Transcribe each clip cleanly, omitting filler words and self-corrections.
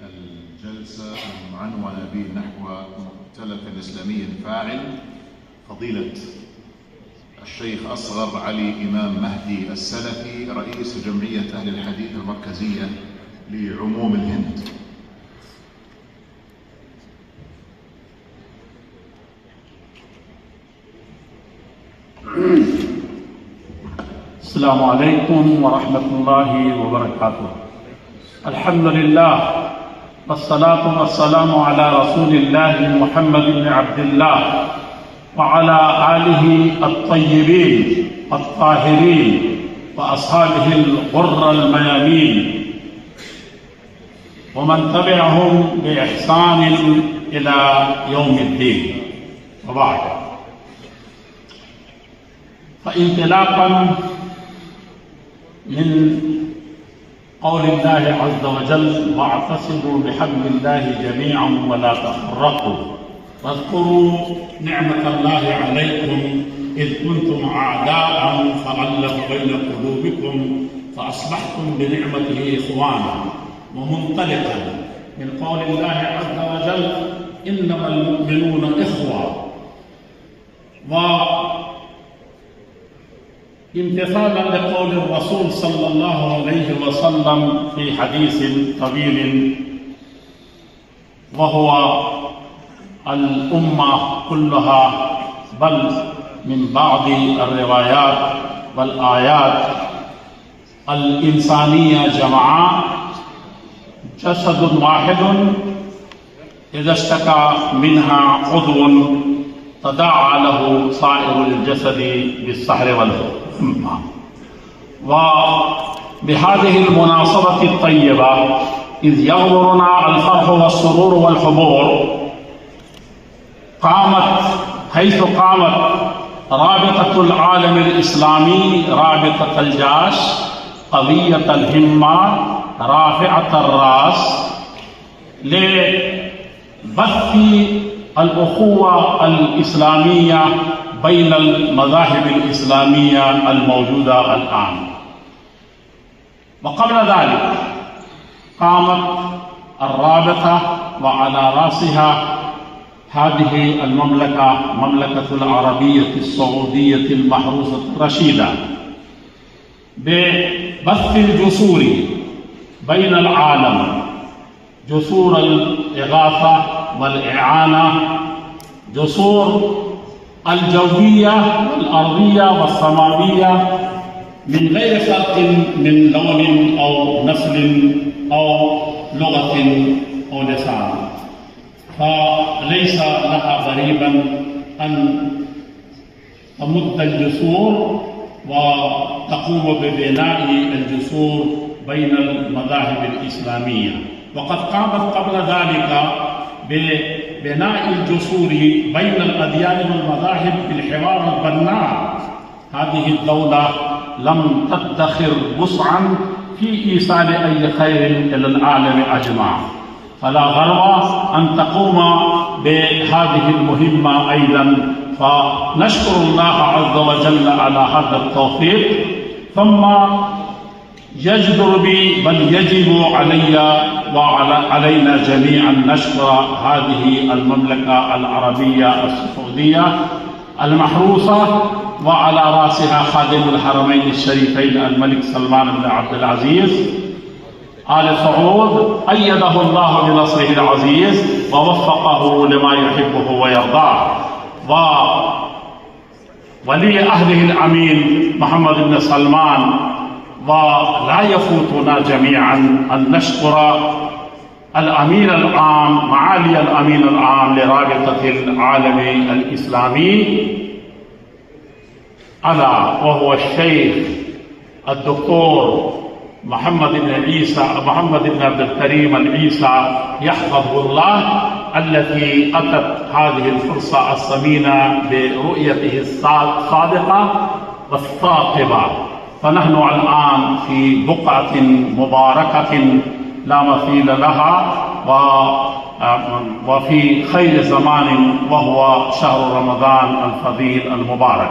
الجلسة المعنونة بنحو مؤتلف إسلامي فاعل فضيلة الشيخ أصغر علي إمام مهدي السلفي رئيس جمعية أهل الحديث المركزية لعموم الهند. السلام عليكم ورحمة الله وبركاته. الحمد لله والصلاة والسلام على رسول الله محمد بن عبد الله وعلى آله الطيبين الطاهرين وأصحابه الغر الميامين ومن تبعهم بإحسان إلى يوم الدين، وبعد. فانطلاقا من قول الله عز وجل: واعتصموا بحبل الله جميعا ولا تفرقوا واذكروا نعمة الله عليكم إذ كنتم أعداء فألف بين قلوبكم فأصبحتم بنعمته إخوانا. ومنطلقا من قول الله عز وجل: إنما المؤمنون إخوة. امتثالا لقول الرسول صلى الله عليه وسلم في حديث طويل، وهو: الأمة كلها، بل من بعض الروايات والآيات الإنسانية جمعاء جسد واحد إذا اشتكى منها عضو تداعى له سائر الجسد بالسهر والحمى. وبهذه المناسبة الطيبة، إذ يغمرنا الفرح والسرور والحبور، حيث قامت رابطة العالم الإسلامي، رابطة الجيش، قوية الهمة، رافعة الرأس، لبث الأخوة الإسلامية بين المذاهب الإسلامية الموجودة الآن. وقبل ذلك قامت الرابطة وعلى رأسها هذه المملكة، مملكة العربية السعودية المحروسة الرشيدة، ببث الجسور بين العالم، جسور الإغاثة والإعانة، جسور الجوية والأرضية والسماوية، من غير فرق من لون أو نسل أو لغة أو لسان. فليس لها غريبا أن تمد الجسور وتقوم ببناء الجسور بين المذاهب الإسلامية. وقد قامت قبل ذلك ببناء الجسور بين الأديان والمذاهب بالحوار البناء. هذه الدولة لم تدخر وسعا في إيصال أي خير إلى العالم أجمع، فلا غرو أن تقوم بهذه المهمة أيضا. فنشكر الله عز وجل على هذا التوفيق. ثم يجدر بي، بل يجب علي وعلينا جميعا نشكر هذه المملكة العربية السعودية المحروسة، وعلى رأسها خادم الحرمين الشريفين الملك سلمان بن عبد العزيز آل سعود، أيده الله بنصره العزيز ووفقه لما يحبه ويرضاه، ولي أهله الأمين محمد بن سلمان. ولا يفوتنا جميعا أن نشكر الأمين العام، معالي الأمين العام لرابطة العالم الإسلامي، وهو الشيخ الدكتور محمد بن عبد الكريم العيسى يحفظه الله، التي أتت هذه الفرصة الثمينة برؤيته الصادقة والثاقبة. فنحن الآن في بقعة مباركة لا مثيل لها، وفي خير زمان، وهو شهر رمضان الفضيل المبارك.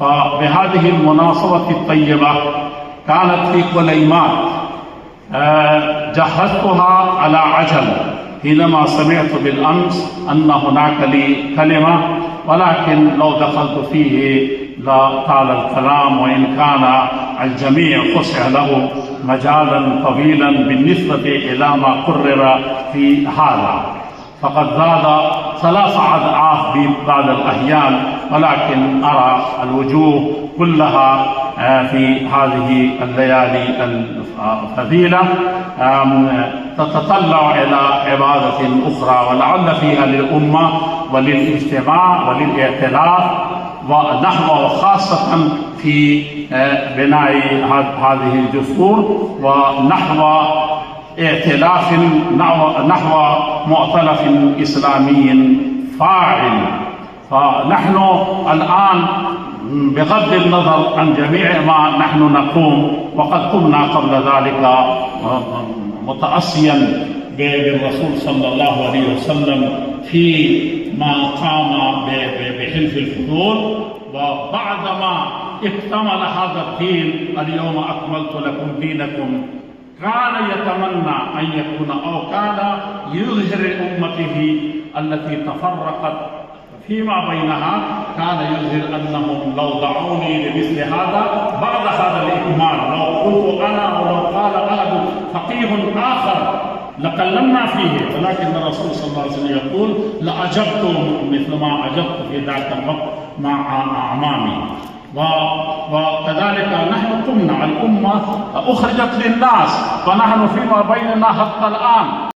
فبهذه المناسبة الطيبة كانت في كليمات جهزتها على عجل حينما سمعت بالأمس أن هناك لي كلمة، ولكن لو دخلت فيه لطال الكلام، وإن كان الجميع فسح له مجالا طويلا بالنسبة إلى ما قرر في هذا. فقد زاد 3 أضعاف بعض الأحيان، ولكن أرى الوجوه كلها في هذه الليالي الفضيلة تتطلع إلى عبادة أخرى، ولعل فيها للأمة وللاجتماع وللائتلاف، ونحو خاصة في بناء هذه الجسور، ونحو ائتلاف نحو مؤتلف إسلامي فاعل. فنحن الآن بغض النظر عن جميع ما نحن نقوم، وقد قمنا قبل ذلك متأسيا بالرسول صلى الله عليه وسلم فيما قام بحلف الفضول، وبعدما اكتمل هذا الدين اليوم أكملت لكم دينكم، كان يتمنى أن يكون أو كان يظهر أمته التي تفرقت فيما بينها، كان يظهر أنهم لو دعوني لمثل هذا بعد هذا الإكمال، لو قلت أنا ولو قال أحد فقيه آخر لكلمنا فيه، ولكن الرسول صلى الله عليه وسلم يقول لأجبت مثل ما أجبت في ذاك الوقت مع أعمامي. وكذلك نحن قمنا، الأمة أخرجت للناس، فنحن فيما بيننا حتى الآن